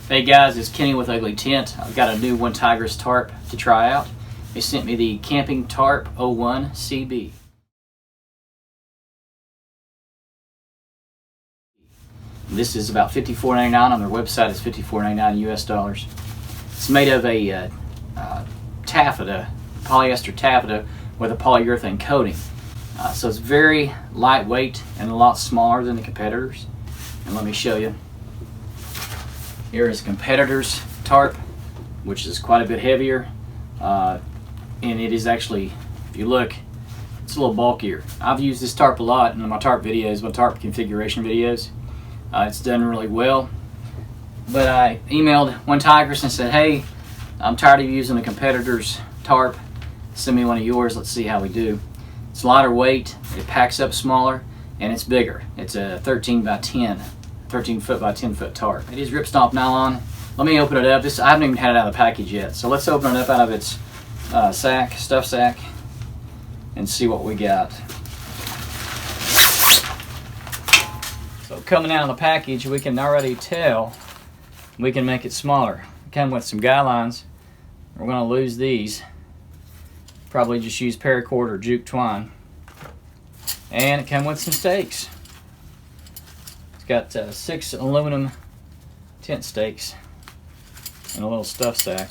Hey guys, it's Kenny with UglyTent. I've got a new ONETIGRIS tarp to try out. They sent me the Camping Tarp 01 CB. This is about $54.99 on their website. It's $54.99 US dollars. It's made of a taffeta, polyester taffeta with a polyurethane coating. So it's very lightweight and a lot smaller than the competitors. And let me show you. Here is a competitor's tarp, which is quite a bit heavier. And it is actually, if you look, it's a little bulkier. I've used this tarp a lot in my tarp videos, my tarp configuration videos. It's done really well. But I emailed ONETIGRIS and said, hey, I'm tired of using a competitor's tarp. Send me one of yours, let's see how we do. It's lighter weight, it packs up smaller, and it's bigger. It's a 13 foot by 10 foot tarp. It is ripstop nylon. Let me open it up. I haven't even had it out of the package yet. So let's open it up out of its stuff sack, and see what we got. So coming out of the package, we can already tell we can make it smaller. It comes with some guylines. We're going to lose these. Probably just use paracord or juke twine. And it comes with some stakes. It's got 6 aluminum tent stakes and a little stuff sack.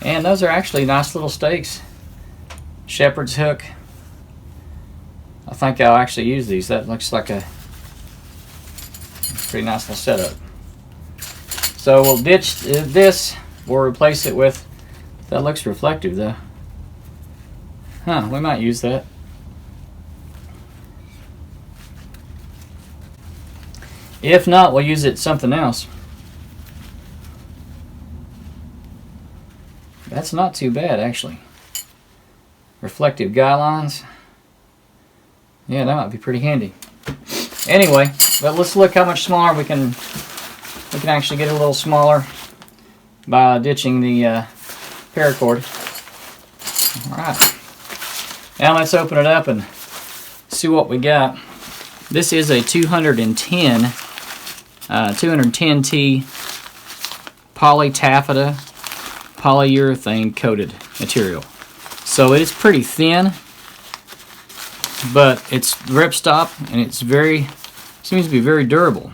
And those are actually nice little stakes. Shepherd's hook. I think I'll actually use these. That looks like a pretty nice little setup. So we'll ditch this. We'll replace it with, that looks reflective though. Huh, we might use that. If not, we'll use it something else. That's not too bad actually. Reflective guylines. Yeah, that might be pretty handy. Anyway, but let's look how much smaller we can actually get a little smaller by ditching the paracord. Alright. Now let's open it up and see what we got. This is a 210T poly taffeta polyurethane coated material. So it is pretty thin, but it's ripstop and it's seems to be very durable.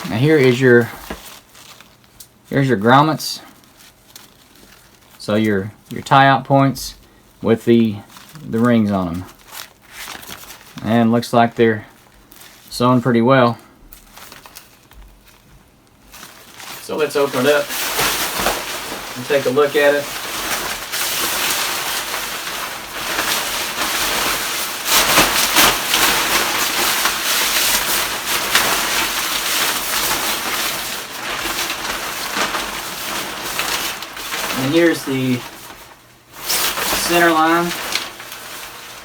Now here's your grommets. So your tie-out points with the rings on them. And looks like they're sewn pretty well. So let's open it up and take a look at it. And here's the center line.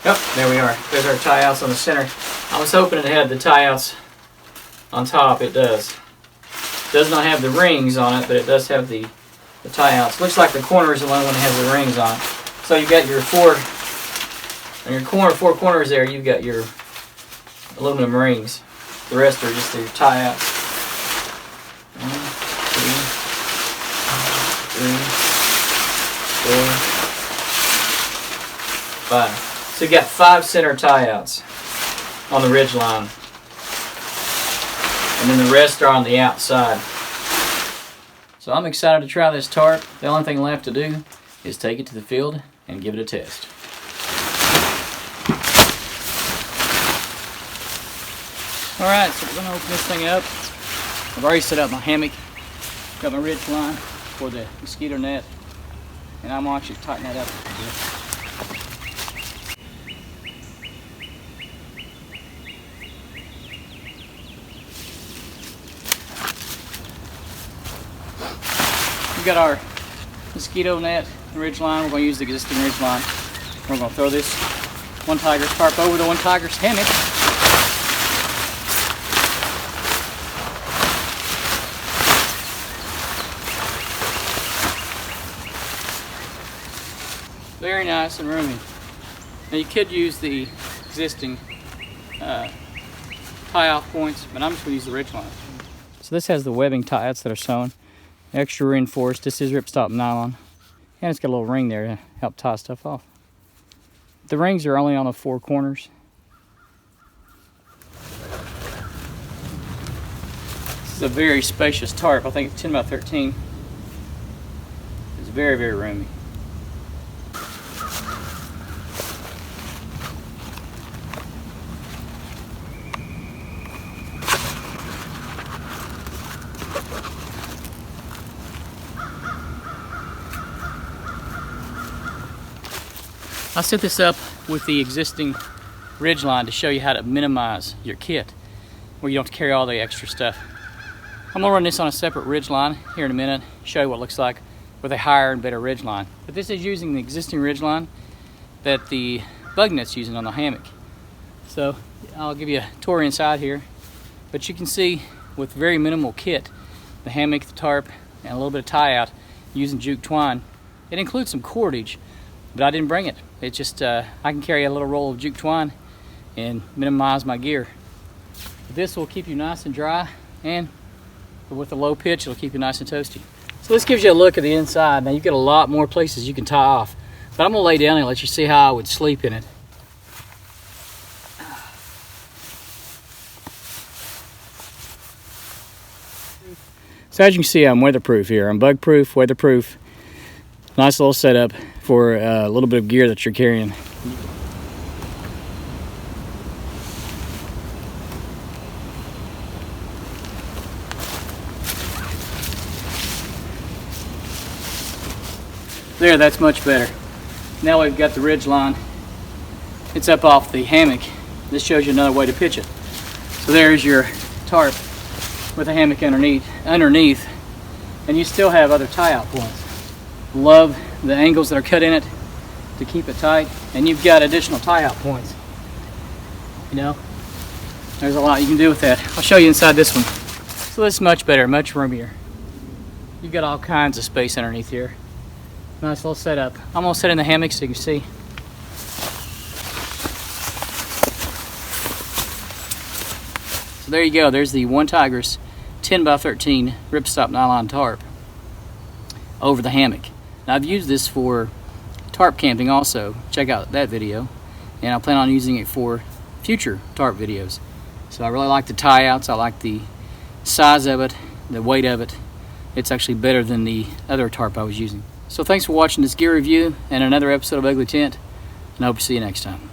Oh, there we are. There's our tie-outs on the center. I was hoping it had the tie-outs on top. It does. It does not have the rings on it, but it does have the tie-outs. Looks like the corner is the only one that has the rings on it. So you've got your four corners there, you've got your aluminum rings. The rest are just your tie-outs. 1, 2, 3, 4, 5. So you got 5 center tie-outs on the ridge line, and then the rest are on the outside. So I'm excited to try this tarp. The only thing left to do is take it to the field and give it a test. Alright, so we're going to open this thing up. I've already set up my hammock, got my ridge line for the mosquito net, and I'm actually tighten that up a bit. We've got our mosquito net and ridge line. We're going to use the existing ridge line. We're going to throw this ONETIGRIS tarp over the ONETIGRIS hammock. Very nice and roomy. Now you could use the existing tie-off points, but I'm just going to use the ridge line. So this has the webbing tie-outs that are sewn, extra reinforced. This is ripstop nylon, and it's got a little ring there to help tie stuff off. The rings are only on the 4 corners. This is a very spacious tarp. I think it's 10 by 13. It's very, very roomy. I set this up with the existing ridge line to show you how to minimize your kit, where you don't have to carry all the extra stuff. I'm gonna run this on a separate ridge line here in a minute, show you what it looks like with a higher and better ridge line. But this is using the existing ridge line that the bug net's using on the hammock. So I'll give you a tour inside here, but you can see with very minimal kit, the hammock, the tarp, and a little bit of tie out using jute twine. It includes some cordage, but I didn't bring it. It's just, I can carry a little roll of jute twine and minimize my gear. This will keep you nice and dry, and with a low pitch, it'll keep you nice and toasty. So this gives you a look at the inside. Now you've got a lot more places you can tie off, but I'm gonna lay down and let you see how I would sleep in it. So as you can see, I'm weatherproof here. I'm bug proof, weatherproof. Nice little setup for a little bit of gear that you're carrying. There, that's much better. Now we've got the ridge line. It's up off the hammock. This shows you another way to pitch it. So there's your tarp with a hammock underneath, and you still have other tie-out points. Love the angles that are cut in it to keep it tight, and you've got additional tie-out points. You know, there's a lot you can do with that. I'll show you inside this one. So this is much better, much roomier. You've got all kinds of space underneath here. Nice little setup. I'm gonna sit in the hammock so you can see. So there you go. There's the ONETIGRIS 10 by 13 ripstop nylon tarp over the hammock. Now I've used this for tarp camping also. Check out that video. And I plan on using it for future tarp videos. So I really like the tie outs. I like the size of it, the weight of it. It's actually better than the other tarp I was using. So thanks for watching this gear review and another episode of UglyTent, and I hope to see you next time.